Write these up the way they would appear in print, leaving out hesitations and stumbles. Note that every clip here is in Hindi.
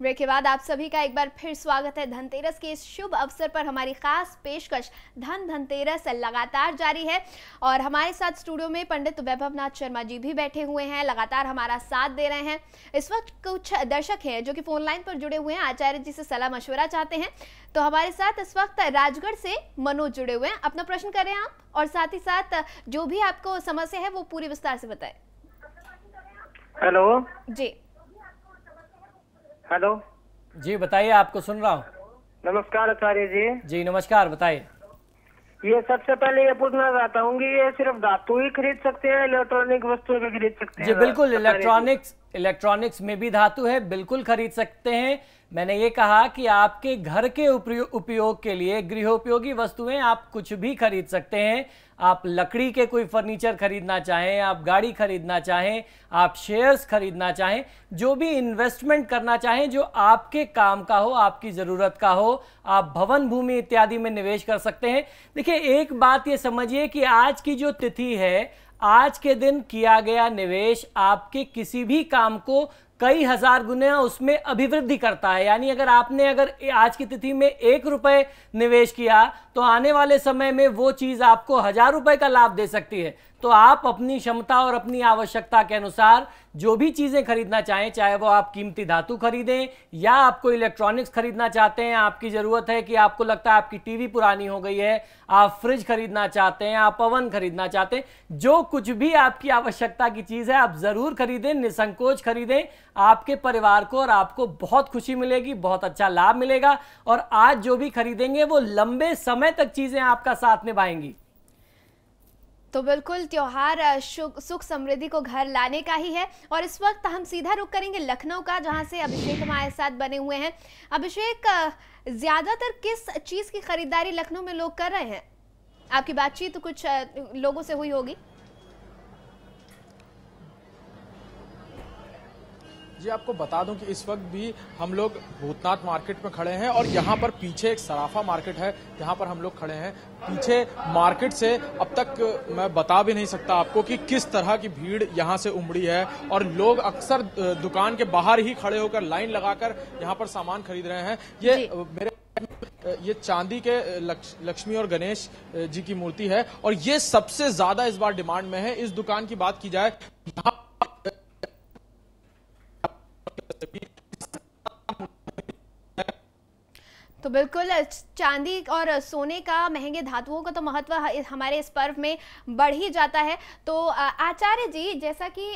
ब्रेक के बाद आप सभी का एक बार फिर स्वागत है। धनतेरस के इस शुभ अवसर पर हमारी खास पेशकश धनतेरस लगातार जारी है और हमारे साथ स्टूडियो में पंडित वैभवनाथ शर्मा जी भी बैठे हुए हैं, लगातार हमारा साथ दे रहे हैं। इस वक्त कुछ दर्शक हैं जो कि फोन लाइन पर जुड़े हुए हैं, आचार्य जी से सलाह मशवरा चाहते हैं। तो हमारे साथ इस वक्त राजगढ़ से मनोज जुड़े हुए हैं, अपना प्रश्न करें आप और साथ ही साथ जो भी आपको समस्या है वो पूरी विस्तार से बताएं। हेलो जी हेलो जी बताइए, आपको सुन रहा हूँ। नमस्कार आचार्य जी। जी नमस्कार, बताइए। ये सबसे पहले ये पूछना चाहता हूँ कि ये सिर्फ धातु ही खरीद सकते हैं, इलेक्ट्रॉनिक वस्तुएं भी खरीद सकते हैं? जी बिल्कुल, इलेक्ट्रॉनिक्स में भी धातु है, बिल्कुल खरीद सकते हैं। मैंने ये कहा कि आपके घर के उपयोग के लिए गृहोपयोगी वस्तुएं आप कुछ भी खरीद सकते हैं। आप लकड़ी के कोई फर्नीचर खरीदना चाहें, आप गाड़ी खरीदना चाहें, आप शेयर्स खरीदना चाहें, जो भी इन्वेस्टमेंट करना चाहें जो आपके काम का हो, आपकी ज़रूरत का हो, आप भवन भूमि इत्यादि में निवेश कर सकते हैं। देखिए, एक बात ये समझिए कि आज की जो तिथि है, आज के दिन किया गया निवेश आपके किसी भी काम को कई हजार गुना उसमें अभिवृद्धि करता है। यानी अगर आपने आज की तिथि में 1 रुपए निवेश किया तो आने वाले समय में वो चीज आपको 1000 रुपए का लाभ दे सकती है। तो आप अपनी क्षमता और अपनी आवश्यकता के अनुसार जो भी चीजें खरीदना चाहें, चाहे वो आप कीमती धातु खरीदें या आपको इलेक्ट्रॉनिक्स खरीदना चाहते हैं, आपकी जरूरत है कि आपको लगता है आपकी टीवी पुरानी हो गई है, आप फ्रिज खरीदना चाहते हैं, आप ओवन खरीदना चाहते हैं, जो कुछ भी आपकी आवश्यकता की चीज है आप जरूर खरीदें, निसंकोच खरीदें। आपके परिवार को और आपको बहुत खुशी मिलेगी, बहुत अच्छा लाभ मिलेगा और आज जो भी खरीदेंगे वो लंबे समय तक चीजें आपका साथ निभाएंगी। तो बिल्कुल त्योहार सुख समृद्धि को घर लाने का ही है और इस वक्त हम सीधा रुख करेंगे लखनऊ का, जहां से अभिषेक हमारे साथ बने हुए हैं। अभिषेक, ज्यादातर किस चीज की खरीदारी लखनऊ में लोग कर रहे हैं? आपकी बातचीत तो कुछ लोगों से हुई होगी। जी आपको बता दूं कि इस वक्त भी हम लोग भूतनाथ मार्केट में खड़े हैं और यहाँ पर पीछे एक सराफा मार्केट है, यहाँ पर हम लोग खड़े हैं। पीछे मार्केट से अब तक मैं बता भी नहीं सकता आपको कि किस तरह की भीड़ यहाँ से उमड़ी है और लोग अक्सर दुकान के बाहर ही खड़े होकर लाइन लगाकर यहाँ पर सामान खरीद रहे हैं। ये चांदी के लक्ष्मी और गणेश जी की मूर्ति है और ये सबसे ज्यादा इस बार डिमांड में है। इस दुकान की बात की जाए, यहाँ तो बिल्कुल चांदी और सोने का, महंगे धातुओं का तो महत्व हमारे इस पर्व में बढ़ ही जाता है। तो आचार्य जी, जैसा कि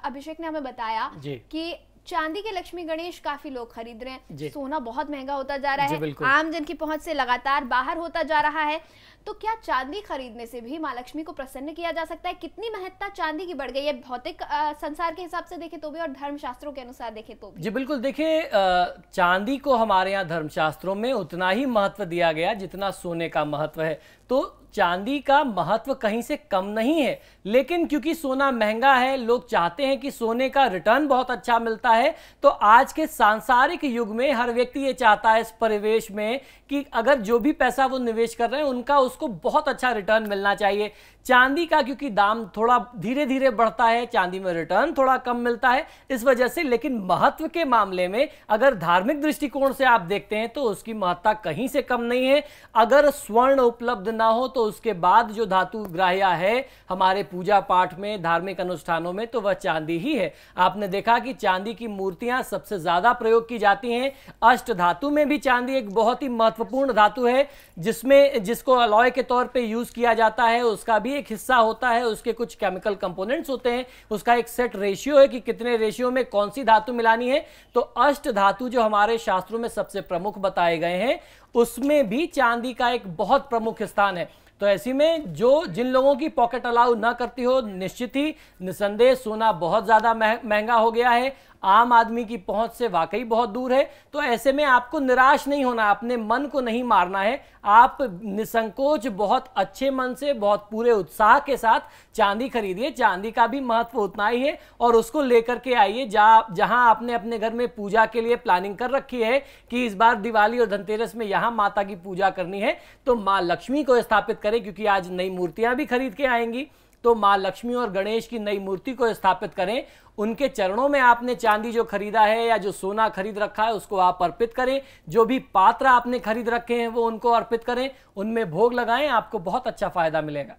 अभिषेक ने हमें बताया कि चांदी के लक्ष्मी गणेश काफी लोग खरीद रहे हैं, सोना बहुत महंगा होता जा रहा है, आम जन की पहुंच से लगातार बाहर होता जा रहा है। तो क्या चांदी खरीदने से भी माँ लक्ष्मी को प्रसन्न किया जा सकता है? कितनी महत्ता चांदी की बढ़ गई है, भौतिक संसार के हिसाब से देखें तो भी और धर्मशास्त्रों के अनुसार देखें तो भी? जी बिल्कुल, देखिए चांदी को हमारे यहाँ धर्मशास्त्रों में उतना ही महत्व दिया गया जितना सोने का महत्व है। तो चांदी का महत्व कहीं से कम नहीं है, लेकिन क्योंकि सोना महंगा है, लोग चाहते हैं कि सोने का रिटर्न बहुत अच्छा मिलता है। तो आज के सांसारिक युग में हर व्यक्ति ये चाहता है इस परिवेश में कि अगर जो भी पैसा वो निवेश कर रहे हैं उनका उसको बहुत अच्छा रिटर्न मिलना चाहिए। चांदी का क्योंकि दाम थोड़ा धीरे धीरे बढ़ता है, चांदी में रिटर्न थोड़ा कम मिलता है इस वजह से। लेकिन महत्व के मामले में अगर धार्मिक दृष्टिकोण से आप देखते हैं तो उसकी महत्ता कहीं से कम नहीं है। अगर स्वर्ण उपलब्ध ना हो तो उसके बाद जो धातु ग्राह्य है हमारे पूजा पाठ में, धार्मिक अनुष्ठानों में, तो वह चांदी ही है। आपने देखा कि चांदी की मूर्तियां सबसे ज्यादा प्रयोग की जाती हैं। अष्ट धातु में भी चांदी एक बहुत ही महत्वपूर्ण धातु है जिसको अलॉय के तौर पे यूज किया जाता है। उसका भी एक हिस्सा होता है, उसके कुछ केमिकल कंपोनेंट्स होते हैं, उसका एक सेट रेशियो है कि कितने रेशियो में कौन सी धातु मिलानी है। तो अष्ट धातु जो हमारे शास्त्रों में सबसे प्रमुख बताए गए हैं उसमें भी चांदी का एक बहुत प्रमुख स्थान है। तो ऐसी में जिन लोगों की पॉकेट अलाउ ना करती हो, निश्चित ही निसंदेह सोना बहुत ज्यादा महंगा हो गया है, आम आदमी की पहुंच से वाकई बहुत दूर है। तो ऐसे में आपको निराश नहीं होना, अपने मन को नहीं मारना है। आप निसंकोच बहुत अच्छे मन से, बहुत पूरे उत्साह के साथ चांदी खरीदिए। चांदी का भी महत्व उतना ही है और उसको लेकर के आइए जहां आपने अपने घर में पूजा के लिए प्लानिंग कर रखी है कि इस बार दिवाली और धनतेरस में यहां माता की पूजा करनी है, तो मां लक्ष्मी को स्थापित करें, क्योंकि आज नई मूर्तियां भी खरीद के आएंगी। तो माँ लक्ष्मी और गणेश की नई मूर्ति को स्थापित करें, उनके चरणों में आपने चांदी जो खरीदा है या जो सोना खरीद रखा है उसको आप अर्पित करें, जो भी पात्र आपने खरीद रखे हैं वो उनको अर्पित करें, उनमें भोग लगाएं, आपको बहुत अच्छा फायदा मिलेगा।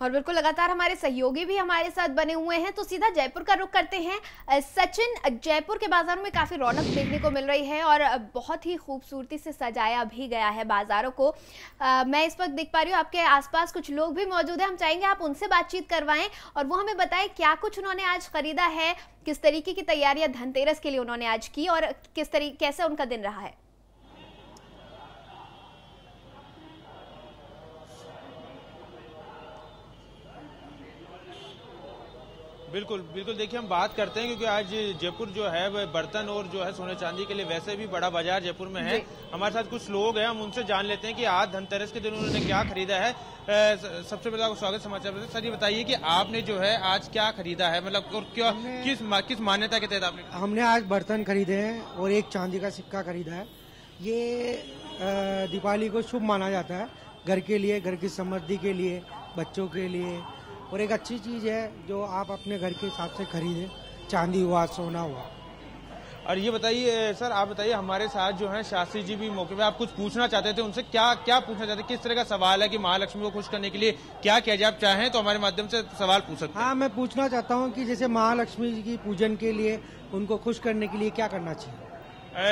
और बिल्कुल लगातार हमारे सहयोगी भी हमारे साथ बने हुए हैं, तो सीधा जयपुर का रुख करते हैं। सचिन, जयपुर के बाजारों में काफी रौनक देखने को मिल रही है और बहुत ही खूबसूरती से सजाया भी गया है बाजारों को। मैं इस वक्त देख पा रही हूँ आपके आसपास कुछ लोग भी मौजूद हैं, हम चाहेंगे आप उनसे बातचीत करवाएं और वो हमें बताएं क्या कुछ उन्होंने आज खरीदा है, किस तरीके की तैयारियां धनतेरस के लिए उन्होंने आज की और कैसे उनका दिन रहा है। बिल्कुल बिल्कुल, देखिए हम बात करते हैं क्योंकि आज जयपुर जो है वह बर्तन और जो है सोने चांदी के लिए वैसे भी बड़ा बाजार जयपुर में है। हमारे साथ कुछ लोग हैं, हम उनसे जान लेते हैं कि आज धनतेरस के दिन उन्होंने क्या खरीदा है। सबसे पहले आपको स्वागत समाचार में। सर ये बताइए कि आपने जो है आज क्या खरीदा है, मतलब और क्या किस मान्यता के तहत आपने? हमने आज बर्तन खरीदे हैं और एक चांदी का सिक्का खरीदा है। ये दीपावली को शुभ माना जाता है, घर के लिए, घर की समृद्धि के लिए, बच्चों के लिए, और एक अच्छी चीज है जो आप अपने घर के हिसाब से खरीदें, चांदी हुआ, सोना हुआ। और ये बताइए सर, आप बताइए हमारे साथ जो है शास्त्री जी भी मौके पे, आप कुछ पूछना चाहते थे उनसे, क्या पूछना चाहते, किस तरह का सवाल है कि महालक्ष्मी को खुश करने के लिए क्या किया जाए? आप चाहें तो हमारे माध्यम से सवाल पूछ सकते हैं। हाँ, मैं पूछना चाहता हूँ कि जैसे महालक्ष्मी जी की पूजन के लिए, उनको खुश करने के लिए क्या करना चाहिए?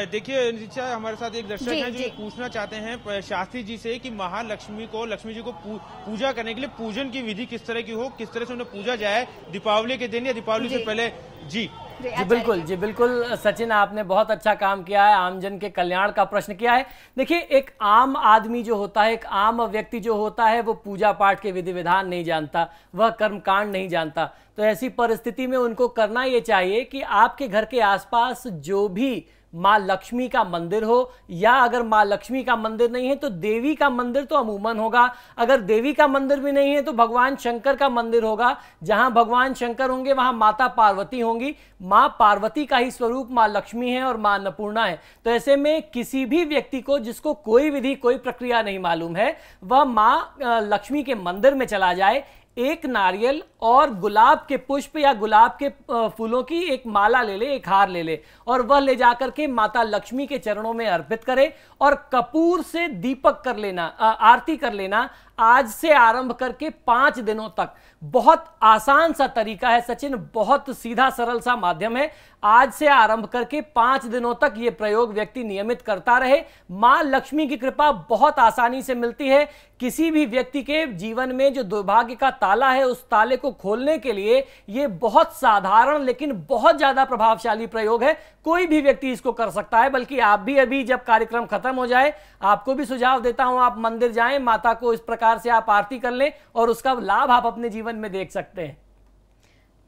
देखिए नीचा, हमारे साथ एक दर्शक है जो पूछना चाहते हैं शास्त्री जी से कि महालक्ष्मी को, लक्ष्मी जी को पूजा करने के लिए पूजन की विधि किस तरह की हो, किस तरह से उन्हें पूजा जाए दीपावली के दिन या दीपावली से पहले। जी बिल्कुल सचिन, आपने बहुत अच्छा काम किया है, आमजन के कल्याण का प्रश्न किया है। देखिए, एक आम आदमी जो होता है, एक आम व्यक्ति जो होता है, वो पूजा पाठ के विधि विधान नहीं जानता, वह कर्मकांड नहीं जानता। तो ऐसी परिस्थिति में उनको करना ये चाहिए कि आपके घर के आसपास जो भी माँ लक्ष्मी का मंदिर हो, या अगर माँ लक्ष्मी का मंदिर नहीं है तो देवी का मंदिर तो अमूमन होगा। अगर देवी का मंदिर भी नहीं है तो भगवान शंकर का मंदिर होगा। जहां भगवान शंकर होंगे वहां माता पार्वती होंगी। माँ पार्वती का ही स्वरूप माँ लक्ष्मी है और माँ अन्नपूर्णा है। तो ऐसे में किसी भी व्यक्ति को जिसको कोई विधि, कोई प्रक्रिया नहीं मालूम है, वह माँ लक्ष्मी के मंदिर में चला जाए, एक नारियल और गुलाब के पुष्प या गुलाब के फूलों की एक माला ले ले, एक हार ले ले, और वह ले जाकर के माता लक्ष्मी के चरणों में अर्पित करे और कपूर से दीपक कर लेना, आरती कर लेना। आज से आरंभ करके 5 दिनों तक। बहुत आसान सा तरीका है सचिन, बहुत सीधा सरल सा माध्यम है। आज से आरंभ करके 5 दिनों तक ये प्रयोग व्यक्ति नियमित करता रहे, मां लक्ष्मी की कृपा बहुत आसानी से मिलती है। किसी भी व्यक्ति के जीवन में जो दुर्भाग्य का ताला है, उस ताले को खोलने के लिए ये बहुत साधारण लेकिन बहुत ज्यादा प्रभावशाली प्रयोग है। कोई भी व्यक्ति इसको कर सकता है, बल्कि आप भी अभी जब कार्यक्रम खत्म हो जाए, आपको भी सुझाव देता हूं, आप मंदिर जाएं, माता को इस प्रकार से आप आरती कर लें और उसका लाभ आप अपने जीवन में देख सकते हैं।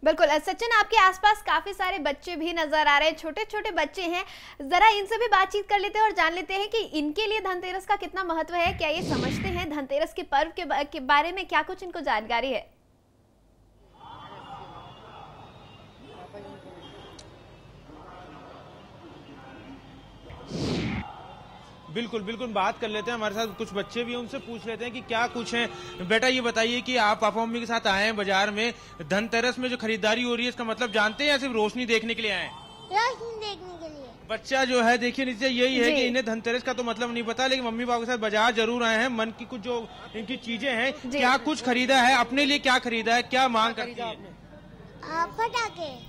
बिल्कुल सचिन, आपके आसपास काफी सारे बच्चे भी नजर आ रहे हैं, छोटे छोटे बच्चे हैं, जरा इनसे भी बातचीत कर लेते हैं और जान लेते हैं कि इनके लिए धनतेरस का कितना महत्व है, क्या ये समझते हैं धनतेरस के पर्व के बारे में, क्या कुछ इनको जानकारी है। बिल्कुल बिल्कुल, बात कर लेते हैं, हमारे साथ कुछ बच्चे भी हैं, उनसे पूछ लेते हैं कि क्या कुछ है। बेटा ये बताइए कि आप पापा मम्मी के साथ आए हैं बाजार में, धनतेरस में जो खरीदारी हो रही है इसका मतलब जानते हैं या सिर्फ रोशनी देखने के लिए आए हैं? रोशनी देखने के लिए। बच्चा जो है, देखिए नीचे यही है कि इन्हें धनतेरस का तो मतलब नहीं पता, लेकिन मम्मी पापा के साथ बाजार जरूर आए हैं। मन की कुछ जो इनकी चीजें हैं, क्या कुछ खरीदा है, अपने लिए क्या खरीदा है, क्या मांग करती है?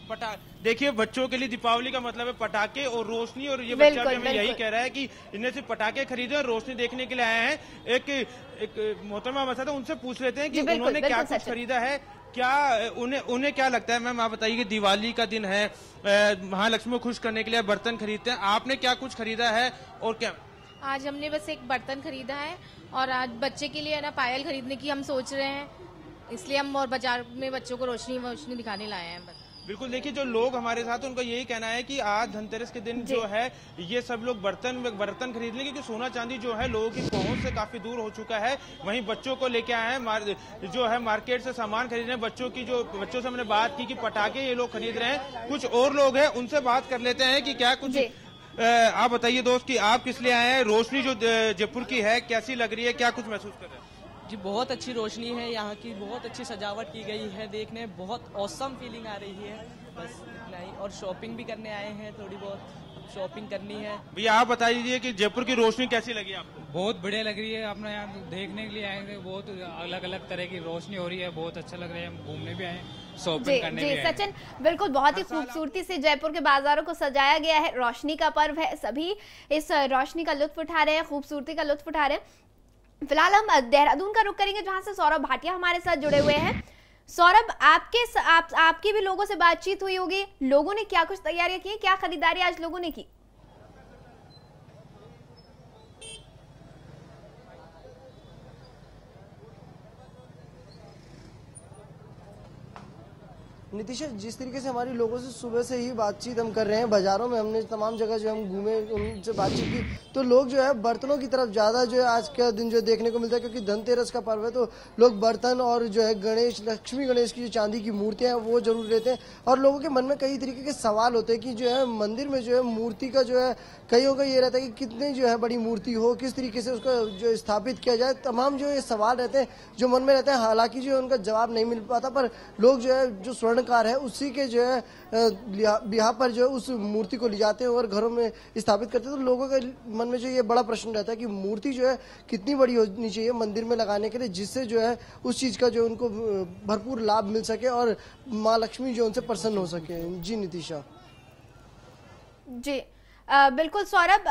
पटाखे। देखिए, बच्चों के लिए दीपावली का मतलब है पटाखे और रोशनी, और ये बच्चा भी हमें यही कह रहा है कि इन्हें सिर्फ पटाखे खरीदे और रोशनी देखने के लिए आए हैं। एक मोहतरमा मसा था, उनसे पूछ लेते हैं कि उन्होंने क्या कुछ खरीदा है, क्या उन्हें क्या लगता है। मैम आप बताइए कि दिवाली का दिन है, महालक्ष्मी को खुश करने के लिए बर्तन खरीदते हैं, आपने क्या कुछ खरीदा है और क्या? आज हमने बस एक बर्तन खरीदा है और आज बच्चे के लिए ना पायल खरीदने की हम सोच रहे हैं, इसलिए हम और बाजार में बच्चों को रोशनी दिखाने लाए हैं। बिल्कुल, देखिए जो लोग हमारे साथ, उनका यही कहना है कि आज धनतेरस के दिन जो है ये सब लोग बर्तन खरीद लेंगे, क्योंकि सोना चांदी जो है लोगों की पहुंच से काफी दूर हो चुका है। वहीं बच्चों को लेके आए हैं, जो है मार्केट से सामान खरीद रहे हैं। बच्चों से हमने बात की कि पटाखे ये लोग खरीद रहे हैं। कुछ और लोग हैं, उनसे बात कर लेते हैं कि क्या कुछ। आप बताइए दोस्त कि आप किस लिए आए हैं, रोशनी जो जयपुर की है कैसी लग रही है, क्या कुछ महसूस कर रहे हैं? जी बहुत अच्छी रोशनी है, यहाँ की बहुत अच्छी सजावट की गई है, देखने बहुत ऑसम फीलिंग आ रही है, बस इतना ही। और शॉपिंग भी करने आए हैं, थोड़ी बहुत शॉपिंग करनी है। भैया आप बता दीजिए कि जयपुर की रोशनी कैसी लगी आपको? बहुत बढ़िया लग रही है, अपने यहाँ देखने के लिए आए थे, बहुत अलग अलग तरह की रोशनी हो रही है, बहुत अच्छा लग रहा है, हम घूमने भी आए, शॉपिंग करने भी आए। सचिन, बिल्कुल बहुत ही खूबसूरती से जयपुर के बाजारों को सजाया गया है, रोशनी का पर्व है, सभी इस रोशनी का लुत्फ उठा रहे हैं, खूबसूरती का लुत्फ उठा रहे हैं। फिलहाल हम देहरादून का रुख करेंगे जहां से सौरभ भाटिया हमारे साथ जुड़े हुए हैं। सौरभ, आपकी भी लोगों से बातचीत हुई होगी, लोगों ने क्या कुछ तैयारियां की, क्या खरीदारी आज लोगों ने की? नितिशा, जिस तरीके से हमारी लोगों से सुबह से ही बातचीत हम कर रहे हैं, बाजारों में हमने तमाम जगह जो हम घूमे उनसे बातचीत की, तो लोग जो है बर्तनों की तरफ ज़्यादा जो है आज का दिन जो देखने को मिलता है, क्योंकि धनतेरस का पर्व है, तो लोग बर्तन और जो है गणेश, लक्ष्मी गणेश की जो चांदी की मूर्तियाँ हैं वो जरूर लेते हैं। और लोगों के मन में कई तरीके के सवाल होते हैं कि जो है मंदिर में जो है मूर्ति का जो है कईयों का ये रहता है कि कितनी जो है बड़ी मूर्ति हो, किस तरीके से उसको जो स्थापित किया जाए, तमाम जो ये सवाल रहते हैं जो मन में रहते हैं। हालांकि जो है उनका जवाब नहीं मिल पाता, पर लोग जो है जो स्वर्णकार है उसी के जो है यहाँ पर जो है उस मूर्ति को ले जाते हैं और घरों में स्थापित करते हैं। तो लोगों के मन में जो ये बड़ा प्रश्न रहता है कि मूर्ति जो है कितनी बड़ी होनी चाहिए मंदिर में लगाने के लिए, जिससे जो है उस चीज का जो उनको भरपूर लाभ मिल सके और माँ लक्ष्मी जो उनसे प्रसन्न हो सके। जी नितिशा। जी बिल्कुल सौरभ,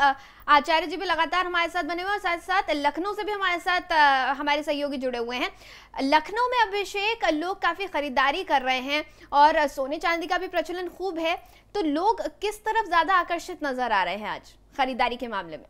आचार्य जी भी लगातार हमारे साथ बने हुए हैं और साथ साथ लखनऊ से भी हमारे साथ हमारे सहयोगी जुड़े हुए हैं। लखनऊ में अभिषेक लोग काफी खरीदारी कर रहे हैं और सोने चांदी का भी प्रचलन खूब है, तो लोग किस तरफ ज्यादा आकर्षित नजर आ रहे हैं आज खरीदारी के मामले में?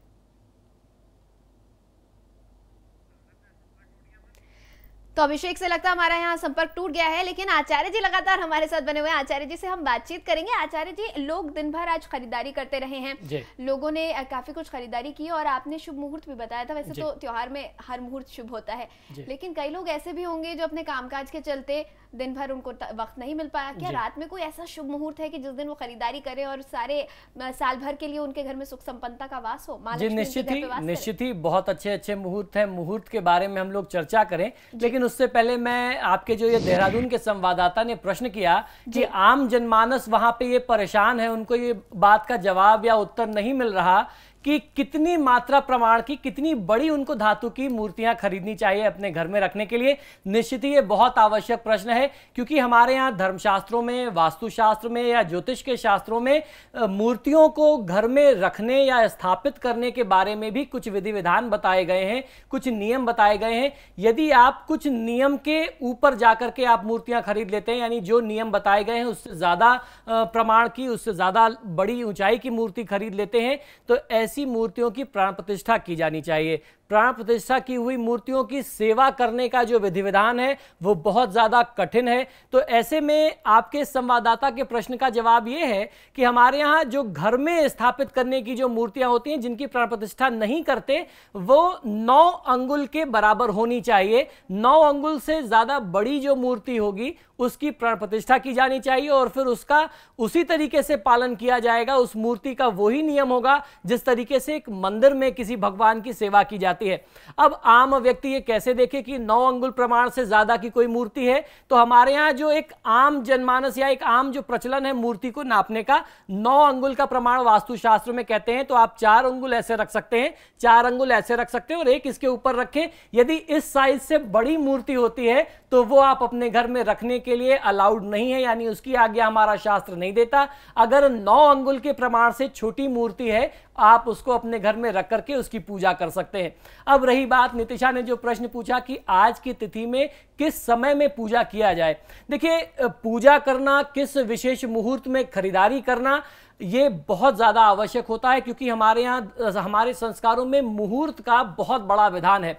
तो अभिषेक से लगता है हमारा यहाँ संपर्क टूट गया है, लेकिन आचार्य जी लगातार हमारे साथ बने हुए हैं, आचार्य जी से हम बातचीत करेंगे। आचार्य जी, लोग दिन भर आज खरीदारी करते रहे हैं, लोगों ने काफी कुछ खरीदारी की और आपने शुभ मुहूर्त भी बताया था। वैसे तो त्योहार में हर मुहूर्त शुभ होता है, लेकिन कई लोग ऐसे भी होंगे जो अपने कामकाज के चलते दिन भर उनको वक्त नहीं मिल पाया। क्या रात में कोई ऐसा शुभ मुहूर्त है कि जिस दिन वो खरीदारी करें और सारे साल भर के लिए उनके घर में सुख संपन्नता का वास हो? जी निश्चित ही बहुत अच्छे मुहूर्त हैं। मुहूर्त के बारे में हम लोग चर्चा करें, लेकिन उससे पहले मैं आपके जो ये देहरादून के संवाददाता ने प्रश्न किया कि आम जनमानस वहां पे ये परेशान है, उनको ये बात का जवाब या उत्तर नहीं मिल रहा कि कितनी मात्रा प्रमाण की, कितनी बड़ी उनको धातु की मूर्तियां खरीदनी चाहिए अपने घर में रखने के लिए। निश्चित ही ये बहुत आवश्यक प्रश्न है, क्योंकि हमारे यहाँ धर्मशास्त्रों में, वास्तुशास्त्र में या ज्योतिष के शास्त्रों में मूर्तियों को घर में रखने या स्थापित करने के बारे में भी कुछ विधि विधान बताए गए हैं, कुछ नियम बताए गए हैं। यदि आप कुछ नियम के ऊपर जाकर के आप मूर्तियां खरीद लेते हैं, यानी जो नियम बताए गए हैं उससे ज्यादा प्रमाण की, उससे ज्यादा बड़ी ऊंचाई की मूर्ति खरीद लेते हैं, तो ऐसी मूर्तियों की प्राण प्रतिष्ठा की जानी चाहिए। प्राण प्रतिष्ठा की हुई मूर्तियों की सेवा करने का जो विधि विधान है वो बहुत ज्यादा कठिन है। तो ऐसे में आपके संवाददाता के प्रश्न का जवाब ये है कि हमारे यहाँ जो घर में स्थापित करने की जो मूर्तियां होती हैं, जिनकी प्राण प्रतिष्ठा नहीं करते, वो 9 अंगुल के बराबर होनी चाहिए। 9 अंगुल से ज्यादा बड़ी जो मूर्ति होगी उसकी प्राण प्रतिष्ठा की जानी चाहिए और फिर उसका उसी तरीके से पालन किया जाएगा। उस मूर्ति का वही नियम होगा जिस तरीके से एक मंदिर में किसी भगवान की सेवा की जाती है। अब आम व्यक्ति ये कैसे देखे कि 9 अंगुल प्रमाण से ज्यादा की कोई मूर्ति है? तो हमारे यहाँ जो एक आम जनमानस या एक आम जो प्रचलन है मूर्ति को नापने का, 9 अंगुल का प्रमाण वास्तुशास्त्र में कहते हैं। तो आप 4 अंगुल ऐसे रख सकते हैं, 4 अंगुल ऐसे रख सकते हैं और एक इसके ऊपर रखें। यदि इस साइज से बड़ी मूर्ति होती है तो वो आप अपने घर में रखने के लिए अलाउड नहीं है, यानी उसकी आज्ञा हमारा शास्त्र नहीं देता। अगर 9 अंगुल के प्रमाण से छोटी मूर्ति है, आप उसको अपने घर में रख करके उसकी पूजा कर सकते हैं। अब रही बात, नितिशा ने जो प्रश्न पूछा कि आज की तिथि में किस समय में पूजा किया जाए। देखिए, पूजा करना, किस विशेष मुहूर्त में खरीदारी करना, ये बहुत ज्यादा आवश्यक होता है, क्योंकि हमारे यहाँ हमारे संस्कारों में मुहूर्त का बहुत बड़ा विधान है।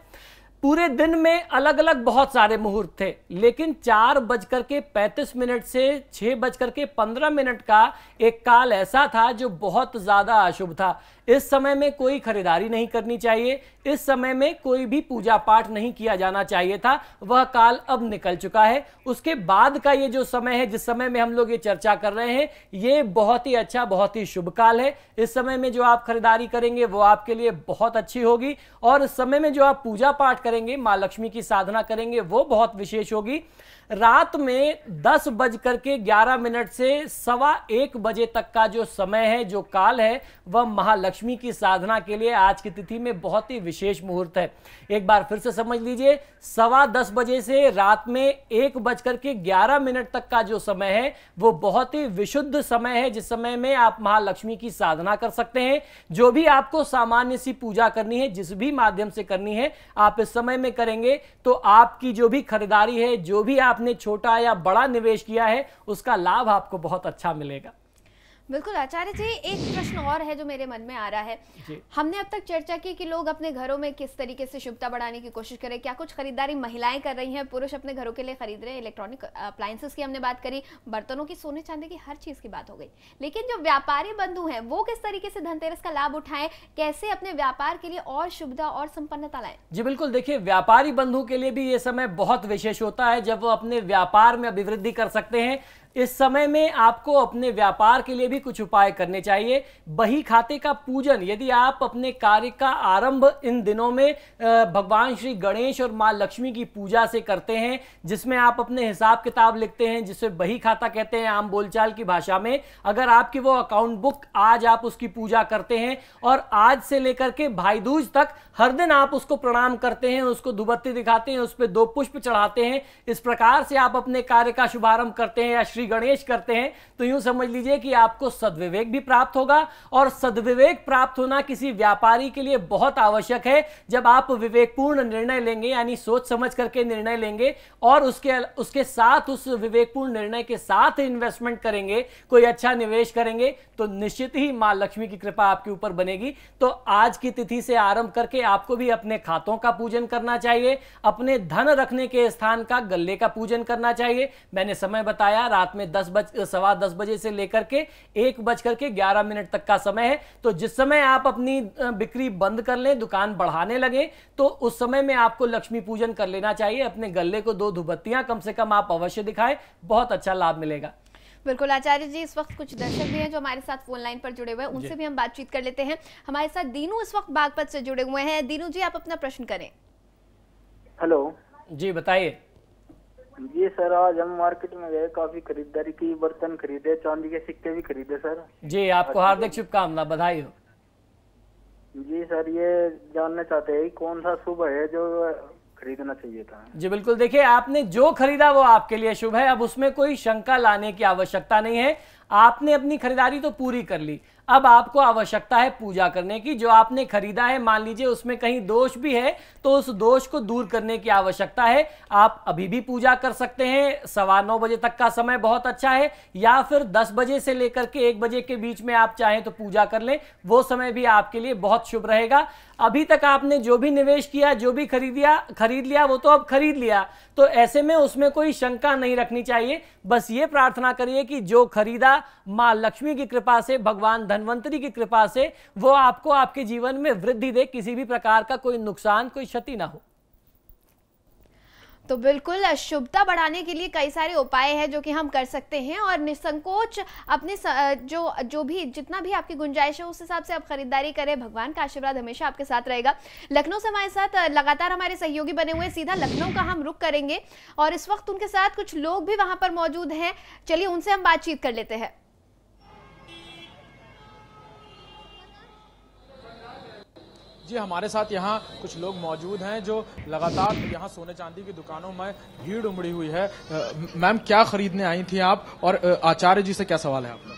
पूरे दिन में अलग अलग बहुत सारे मुहूर्त थे, लेकिन 4:35 से 6:15 का एक काल ऐसा था जो बहुत ज्यादा अशुभ था। इस समय में कोई खरीदारी नहीं करनी चाहिए। इस समय में कोई भी पूजा पाठ नहीं किया जाना चाहिए था, वह काल अब निकल चुका है। उसके बाद का ये जो समय है, जिस समय में हम लोग ये चर्चा कर रहे हैं, ये बहुत ही अच्छा, बहुत ही शुभ काल है। इस समय में जो आप खरीदारी करेंगे वो आपके लिए बहुत अच्छी होगी, और इस समय में जो आप पूजा पाठ करेंगे, माँ लक्ष्मी की साधना करेंगे, वो बहुत विशेष होगी। रात में 10:11 से 1:15 बजे तक का जो समय है, जो काल है, वह महालक्ष्मी की साधना के लिए आज की तिथि में बहुत ही विशेष मुहूर्त है। एक बार फिर से समझ लीजिए, 10:15 बजे से रात में 1:11 तक का जो समय है वो बहुत ही विशुद्ध समय है, जिस समय में आप महालक्ष्मी की साधना कर सकते हैं। जो भी आपको सामान्य सी पूजा करनी है, जिस भी माध्यम से करनी है, आप इस समय में करेंगे तो आपकी जो भी खरीदारी है, जो भी आपने छोटा या बड़ा निवेश किया है, उसका लाभ आपको बहुत अच्छा मिलेगा। बिल्कुल आचार्य जी, एक प्रश्न और है जो मेरे मन में आ रहा है। हमने अब तक चर्चा की कि लोग अपने घरों में किस तरीके से शुभता बढ़ाने की कोशिश करें, क्या कुछ खरीदारी महिलाएं कर रही हैं, पुरुष अपने घरों के लिए खरीद रहे हैं, इलेक्ट्रॉनिक अप्लायंसेस की हमने बात करी, बर्तनों की, सोने चांदी की, हर चीज की बात हो गई। लेकिन जो व्यापारी बंधु हैं वो किस तरीके से धनतेरस का लाभ उठाएं, कैसे अपने व्यापार के लिए और शुभता और संपन्नता लाएं? जी बिल्कुल, देखिए, व्यापारी बंधु के लिए भी ये समय बहुत विशेष होता है, जब वो अपने व्यापार में अभिवृद्धि कर सकते हैं। इस समय में आपको अपने व्यापार के लिए भी कुछ उपाय करने चाहिए। बही खाते का पूजन, यदि आप अपने कार्य का आरंभ इन दिनों में भगवान श्री गणेश और माँ लक्ष्मी की पूजा से करते हैं, जिसमें आप अपने हिसाब किताब लिखते हैं, जिसे बही खाता कहते हैं आम बोलचाल की भाषा में। अगर आपकी वो अकाउंट बुक, आज आप उसकी पूजा करते हैं और आज से लेकर के भाई दूज तक हर दिन आप उसको प्रणाम करते हैं, उसको धूपबत्ती दिखाते हैं, उस पर 2 पुष्प चढ़ाते हैं, इस प्रकार से आप अपने कार्य का शुभारंभ करते हैं या श्री गणेश करते हैं, तो यूं समझ लीजिए कि आपको सद्विवेक भी प्राप्त होगा। और सद्विवेक प्राप्त होना किसी व्यापारी के लिए बहुत आवश्यक है। जब आप विवेकपूर्ण निर्णय लेंगे, यानी सोच समझ करके निर्णय लेंगे और उसके साथ, उस विवेकपूर्ण निर्णय के साथ इन्वेस्टमेंट करेंगे, कोई अच्छा निवेश करेंगे, तो निश्चित ही मां लक्ष्मी की कृपा आपके ऊपर बनेगी। तो आज की तिथि से आरंभ करके आपको भी अपने खातों का पूजन करना चाहिए, अपने धन रखने के स्थान का, गल्ले का पूजन करना चाहिए। मैंने समय बताया, रात में 10:15 बजे से लेकर के 1:11 तक का समय है। तो जिस समय आप अपनी बिक्री बंद कर लें, दुकान बढ़ाने लगे, तो उस समय में आपको लक्ष्मी पूजन कर लेना चाहिए। अपने गल्ले को 2 धूपबत्तियां कम से कम आप अवश्य दिखाएं, बहुत अच्छा लाभ मिलेगा। बिल्कुल आचार्य जी, इस वक्त कुछ दर्शक भी हैं जो हमारे साथ फोन लाइन पर जुड़े हुए हैं, उनसे भी हम बातचीत कर लेते हैं। हमारे साथ दीनू इस वक्त बागपत से जुड़े हुए हैं। दीनू जी, आप अपना प्रश्न करें। हेलो जी, बताइए। जी सर, आज हम मार्केट में गए, काफी खरीदारी की, बर्तन खरीदे, चांदी के सिक्के भी खरीदे सर। जी, आपको हार्दिक शुभकामना, बधाई हो। जी सर, ये जानना चाहते हैं कौन सा शुभ है जो खरीदना चाहिए था। जी बिल्कुल, देखिए, आपने जो खरीदा वो आपके लिए शुभ है। अब उसमें कोई शंका लाने की आवश्यकता नहीं है। आपने अपनी खरीदारी तो पूरी कर ली, अब आपको आवश्यकता है पूजा करने की। जो आपने खरीदा है, मान लीजिए उसमें कहीं दोष भी है, तो उस दोष को दूर करने की आवश्यकता है। आप अभी भी पूजा कर सकते हैं। 9:15 बजे तक का समय बहुत अच्छा है, या फिर 10 बजे से लेकर के 1 बजे के बीच में आप चाहें तो पूजा कर लें, वो समय भी आपके लिए बहुत शुभ रहेगा। अभी तक आपने जो भी निवेश किया, जो भी खरीद लिया, वो तो अब खरीद लिया, तो ऐसे में उसमें कोई शंका नहीं रखनी चाहिए। बस ये प्रार्थना करिए कि जो खरीदा, माँ लक्ष्मी की कृपा से, भगवान धन्वंतरी की कृपा से, वो आपको आपके जीवन में वृद्धि दे, किसी भी प्रकार का कोई नुकसान, कोई क्षति ना हो। तो बिल्कुल शुभता बढ़ाने के लिए कई सारे उपाय हैं जो कि हम कर सकते हैं, और निसंकोच अपने जो भी जितना भी आपकी गुंजाइश है उस हिसाब से आप खरीदारी करें। भगवान का आशीर्वाद हमेशा आपके साथ रहेगा। लखनऊ से हमारे साथ लगातार हमारे सहयोगी बने हुए, सीधा लखनऊ का हम रुख करेंगे और इस वक्त उनके साथ कुछ लोग भी वहां पर मौजूद हैं। चलिए उनसे हम बातचीत कर लेते हैं। जी, हमारे साथ यहाँ कुछ लोग मौजूद हैं जो लगातार यहाँ सोने चांदी की दुकानों में भीड़ उमड़ी हुई है। मैम, क्या खरीदने आई थी आप, और आचार्य जी से क्या सवाल है आपका?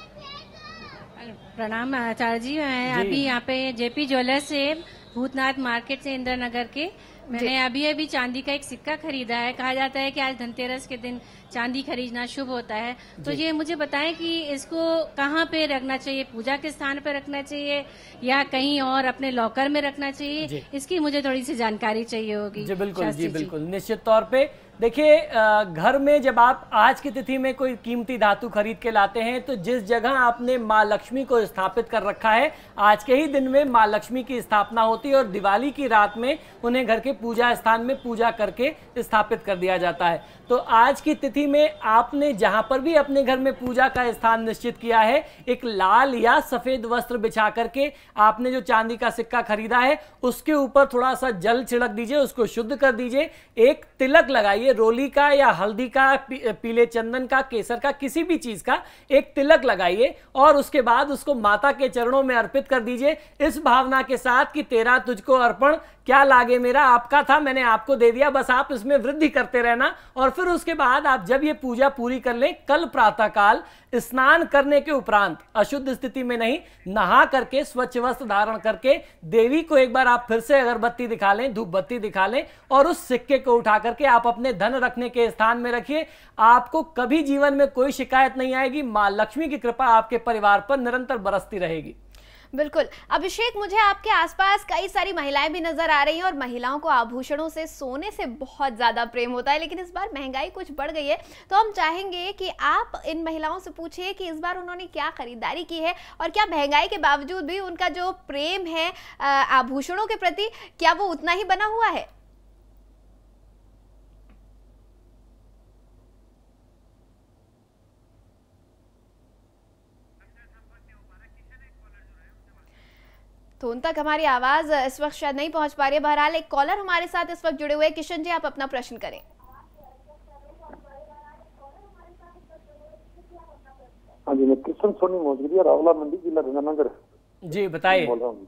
प्रणाम आचार्य जी, मैं अभी यहाँ पे जेपी ज्वेलर्स से, भूतनाथ मार्केट से, इंदिरा नगर के, मैंने अभी चांदी का एक सिक्का खरीदा है। कहा जाता है कि आज धनतेरस के दिन चांदी खरीदना शुभ होता है, तो ये मुझे बताएं कि इसको कहाँ पे रखना चाहिए, पूजा के स्थान पे रखना चाहिए या कहीं और अपने लॉकर में रखना चाहिए, इसकी मुझे थोड़ी सी जानकारी चाहिए होगी। जी बिल्कुल, जी बिल्कुल, निश्चित तौर पे देखिए, घर में जब आप आज की तिथि में कोई कीमती धातु खरीद के लाते हैं तो जिस जगह आपने माँ लक्ष्मी को स्थापित कर रखा है, आज के ही दिन में माँ लक्ष्मी की स्थापना होती है और दिवाली की रात में उन्हें घर के पूजा स्थान में पूजा करके स्थापित कर दिया जाता है। तो आज की तिथि में आपने जहां पर भी अपने घर में पूजा का स्थान निश्चित किया है, एक लाल या सफेद वस्त्र बिछा करके आपने जो चांदी का सिक्का खरीदा है उसके ऊपर थोड़ा सा जल छिड़क दीजिए, उसको शुद्ध कर दीजिए, एक तिलक लगाइए, रोली का या हल्दी का, पीले चंदन का, केसर का, किसी भी चीज का एक तिलक लगाइए और उसके बाद उसको माता के चरणों में अर्पित कर दीजिए इस भावना के साथ कि तेरा तुझको अर्पण, क्या लागे मेरा, आपका था मैंने आपको दे दिया, बस आप इसमें वृद्धि करते रहना। और फिर उसके बाद आप जब ये पूजा पूरी कर लें, कल प्रातःकाल स्नान करने के उपरांत अशुद्ध स्थिति में नहीं, नहा करके स्वच्छ वस्त्र धारण करके देवी को एक बार आप फिर से अगरबत्ती दिखा लें, धूप बत्ती दिखा लें और उस सिक्के को उठा करके आप अपने धन रखने के स्थान में रखिए। आपको कभी जीवन में कोई शिकायत नहीं आएगी। मां लक्ष्मी की कृपा आपके परिवार पर निरंतर बरसती रहेगी। बिल्कुल। अभिषेक, मुझे आपके आसपास कई सारी महिलाएं भी नजर आ रही हैं और महिलाओं को आभूषणों से, सोने से बहुत ज्यादा प्रेम होता है, लेकिन इस बार महंगाई कुछ बढ़ गई है, तो हम चाहेंगे कि आप इन महिलाओं से पूछिए कि इस बार उन्होंने क्या खरीदारी की है और क्या महंगाई के बावजूद भी उनका जो प्रेम है आभूषणों के प्रति, क्या वो उतना ही बना हुआ है। तो उन तक हमारी आवाज इस वक्त शायद नहीं पहुंच पा रही है। बहरहाल एक कॉलर हमारे साथ इस वक्त जुड़े हुए हैं। किशन जी, आप अपना प्रश्न करें। हाँ जी, मैं किशन सोनी मौजगिरिया, रावला मंडी, जिला गंगानगर जी, बताइए। बोल रहा हूँ।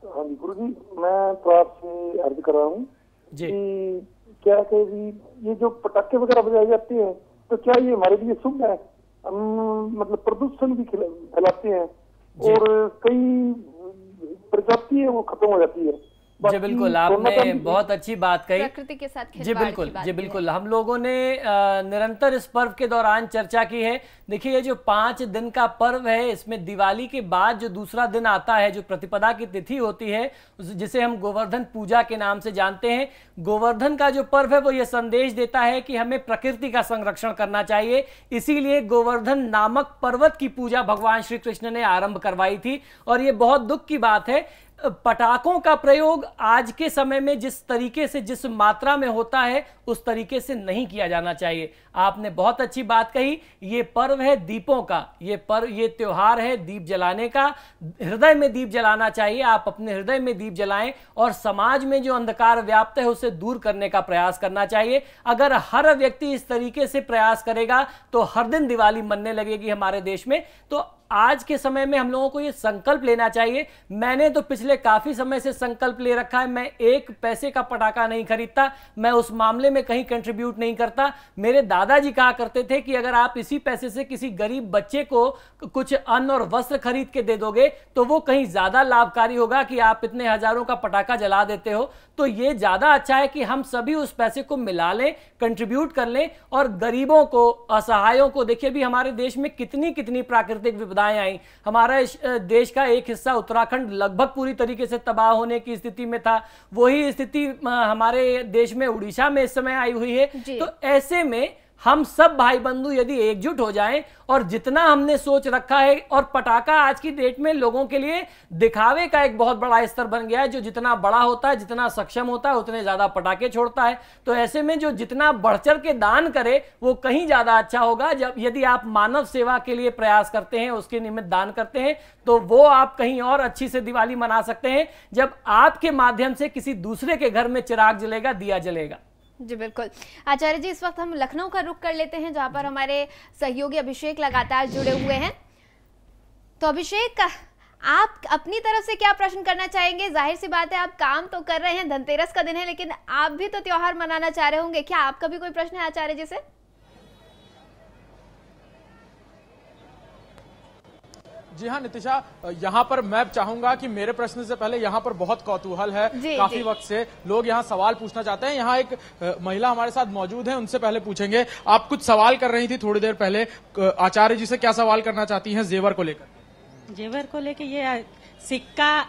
हाँ जी गुरु जी, मैं तो आपसे अर्ज कर रहा हूँ कि क्या है कि ये जो पटाखे वगैरह बजाए जाते हैं तो क्या ये हमारे लिए शुभ है? हम मतलब प्रदूषण भी फैलाते हैं और कई प्रजाति है वो खत्म हो जाती है। जी बिल्कुल, आपने बहुत अच्छी बात कही। प्रकृति के साथ जी बिल्कुल, जी बिल्कुल। हम लोगों ने निरंतर इस पर्व के दौरान चर्चा की है। देखिए, ये जो 5 दिन का पर्व है, इसमें दिवाली के बाद जो दूसरा दिन आता है, जो प्रतिपदा की तिथि होती है, जिसे हम गोवर्धन पूजा के नाम से जानते हैं, गोवर्धन का जो पर्व है वो ये संदेश देता है कि हमें प्रकृति का संरक्षण करना चाहिए। इसीलिए गोवर्धन नामक पर्वत की पूजा भगवान श्री कृष्ण ने आरंभ करवाई थी। और ये बहुत दुख की बात है, पटाखों का प्रयोग आज के समय में जिस तरीके से, जिस मात्रा में होता है, उस तरीके से नहीं किया जाना चाहिए। आपने बहुत अच्छी बात कही। ये पर्व है दीपों का, ये त्योहार है दीप जलाने का। हृदय में दीप जलाना चाहिए, आप अपने हृदय में दीप जलाएं और समाज में जो अंधकार व्याप्त है उसे दूर करने का प्रयास करना चाहिए। अगर हर व्यक्ति इस तरीके से प्रयास करेगा तो हर दिन दिवाली मनने लगेगी हमारे देश में। तो आज के समय में हम लोगों को ये संकल्प लेना चाहिए। मैंने तो पिछले काफी समय से संकल्प ले रखा है, मैं 1 पैसे का पटाखा नहीं खरीदता, मैं उस मामले में कहीं कंट्रीब्यूट नहीं करता। मेरे दादाजी कहा करते थे कि अगर आप इसी पैसे से किसी गरीब बच्चे को कुछ अन्न और वस्त्र खरीद के दे दोगे तो वो कहीं ज्यादा लाभकारी होगा कि आप इतने हजारों का पटाखा जला देते हो। तो ये ज्यादा अच्छा है कि हम सभी उस पैसे को मिला लें, कंट्रीब्यूट कर लें और गरीबों को, असहायों को, देखिए भी हमारे देश में कितनी प्राकृतिक विपदाएं आई। हमारा देश का एक हिस्सा उत्तराखंड लगभग पूरी तरीके से तबाह होने की स्थिति में था। वही स्थिति हमारे देश में उड़ीसा में इस समय आई हुई है। तो ऐसे में हम सब भाई बंधु यदि एकजुट हो जाएं और जितना हमने सोच रखा है, और पटाखा आज की डेट में लोगों के लिए दिखावे का एक बहुत बड़ा स्तर बन गया है। जो जितना बड़ा होता है, जितना सक्षम होता है, उतने ज्यादा पटाखे छोड़ता है। तो ऐसे में जो जितना बढ़ चढ़ के दान करे वो कहीं ज्यादा अच्छा होगा। जब यदि आप मानव सेवा के लिए प्रयास करते हैं, उसके निमित्त दान करते हैं, तो वो आप कहीं और अच्छी से दिवाली मना सकते हैं जब आपके माध्यम से किसी दूसरे के घर में चिराग जलेगा, दिया जलेगा। जी बिल्कुल। आचार्य जी, इस वक्त हम लखनऊ का रुख कर लेते हैं, जहां पर हमारे सहयोगी अभिषेक लगातार जुड़े हुए हैं। तो अभिषेक, आप अपनी तरफ से क्या प्रश्न करना चाहेंगे? जाहिर सी बात है, आप काम तो कर रहे हैं, धनतेरस का दिन है, लेकिन आप भी तो त्योहार मनाना चाह रहे होंगे। क्या आपका भी कोई प्रश्न है आचार्य जी से? जी हाँ नितिशा, यहाँ पर मैं चाहूंगा कि मेरे प्रश्न से पहले यहाँ पर बहुत कौतूहल है, काफी वक्त से लोग यहाँ सवाल पूछना चाहते हैं। यहाँ एक महिला हमारे साथ मौजूद है, उनसे पहले पूछेंगे। आप कुछ सवाल कर रही थी थोड़ी देर पहले, आचार्य जी से क्या सवाल करना चाहती हैं जेवर को लेकर? जेवर को लेकर ये सिक्का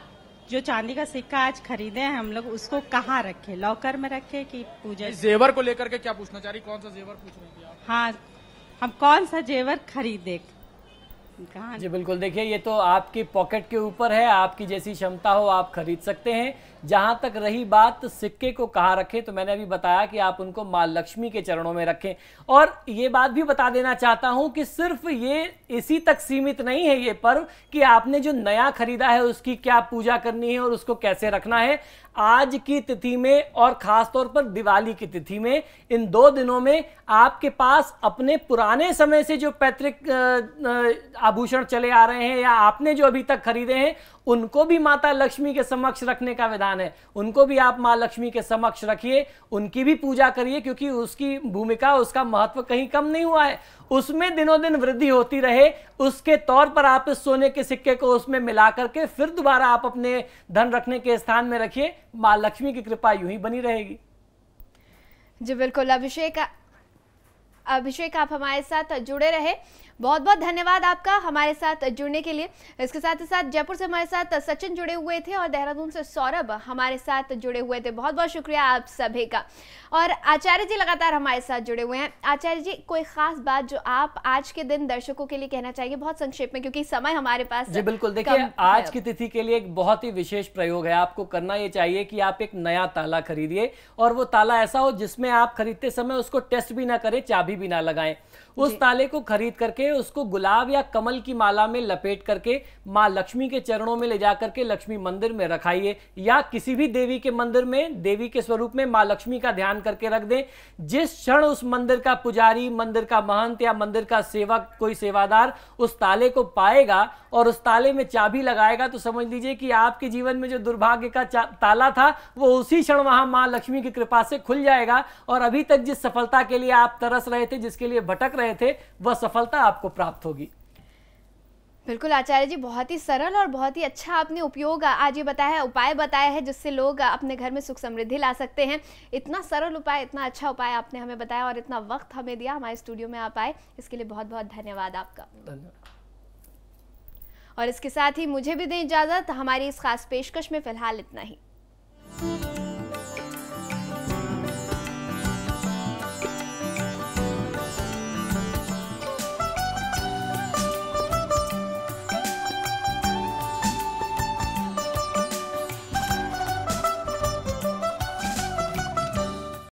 जो चांदी का सिक्का आज खरीदे हैं हम लोग, उसको कहाँ रखे, लॉकर में रखे कि पूजा? जेवर को लेकर के क्या पूछना चाह रही, कौन सा जेवर पूछ रही थी आप? हाँ, हम कौन सा जेवर खरीदे, कहाँ? जी बिल्कुल, देखिए ये तो आपकी पॉकेट के ऊपर है, आपकी जैसी क्षमता हो आप खरीद सकते हैं। जहां तक रही बात सिक्के को कहाँ रखें, तो मैंने अभी बताया कि आप उनको माँ लक्ष्मी के चरणों में रखें। और ये बात भी बता देना चाहता हूं कि सिर्फ ये इसी तक सीमित नहीं है ये पर्व कि आपने जो नया खरीदा है उसकी क्या पूजा करनी है और उसको कैसे रखना है। आज की तिथि में और खास तौर पर दिवाली की तिथि में, इन 2 दिनों में आपके पास अपने पुराने समय से जो पैतृक आभूषण चले आ रहे हैं या आपने जो अभी तक खरीदे हैं, उनको भी माता लक्ष्मी के समक्ष रखने का विधान है। उनको भी आप मां लक्ष्मी के समक्ष रखिए, उनकी भी पूजा करिए, क्योंकि उसकी भूमिका, उसका महत्व कहीं कम नहीं हुआ है। उसमें दिनों दिन वृद्धि होती रहे, उसके तौर पर आप इस सोने के सिक्के को उसमें मिला करके फिर दोबारा आप अपने धन रखने के स्थान में रखिए। मां लक्ष्मी की कृपा यूं ही बनी रहेगी। जी बिल्कुल अभिषेक आप हमारे साथ जुड़े रहे, बहुत बहुत धन्यवाद आपका हमारे साथ जुड़ने के लिए। इसके साथ ही साथ जयपुर से हमारे साथ सचिन जुड़े हुए थे और देहरादून से सौरभ हमारे साथ जुड़े हुए थे। बहुत बहुत शुक्रिया आप सभी का। और आचार्य जी लगातार हमारे साथ जुड़े हुए हैं। आचार्य जी, कोई खास बात जो आप आज के दिन दर्शकों के लिए कहना चाहिए, बहुत संक्षेप में, क्योंकि समय हमारे पास जी बिल्कुल, देखिए आज की तिथि के लिए एक बहुत ही विशेष प्रयोग है। आपको करना ये चाहिए कि आप एक नया ताला खरीदिए और वो ताला ऐसा हो जिसमें आप खरीदते समय उसको टेस्ट भी ना करें, चाबी भी ना लगाएं। उस ताले को खरीद करके उसको गुलाब या कमल की माला में लपेट करके मां लक्ष्मी के चरणों में ले जाकर के लक्ष्मी मंदिर में रखाइए, या किसी भी देवी के मंदिर में देवी के स्वरूप में मां लक्ष्मी का ध्यान करके रख दें। जिस क्षण उस मंदिर का पुजारी, मंदिर का महंत या मंदिर का सेवक, कोई सेवादार उस ताले को पाएगा और उस ताले में चाबी लगाएगा, तो समझ लीजिए कि आपके जीवन में जो दुर्भाग्य का ताला था वो उसी क्षण वहां मां लक्ष्मी की कृपा से खुल जाएगा और अभी तक जिस सफलता के लिए आप तरस रहे थे, जिसके लिए भटक रहे थे, वह सफलता आपको प्राप्त होगी। बिल्कुल आचार्य जी, बहुत ही सरल और बहुत ही अच्छा आपने उपयोग आज ये बताया है, उपाय बताया है जिससे लोग अपने घर में सुख समृद्धि ला सकते हैं। इतना सरल उपाय, इतना अच्छा उपाय आपने हमें बताया और इतना वक्त हमें दिया, हमारे स्टूडियो में आप आए, इसके लिए बहुत बहुत धन्यवाद आपका। धन्यवाद। और इसके साथ ही मुझे भी दें इजाजत। हमारी इस खास पेशकश में फिलहाल इतना ही।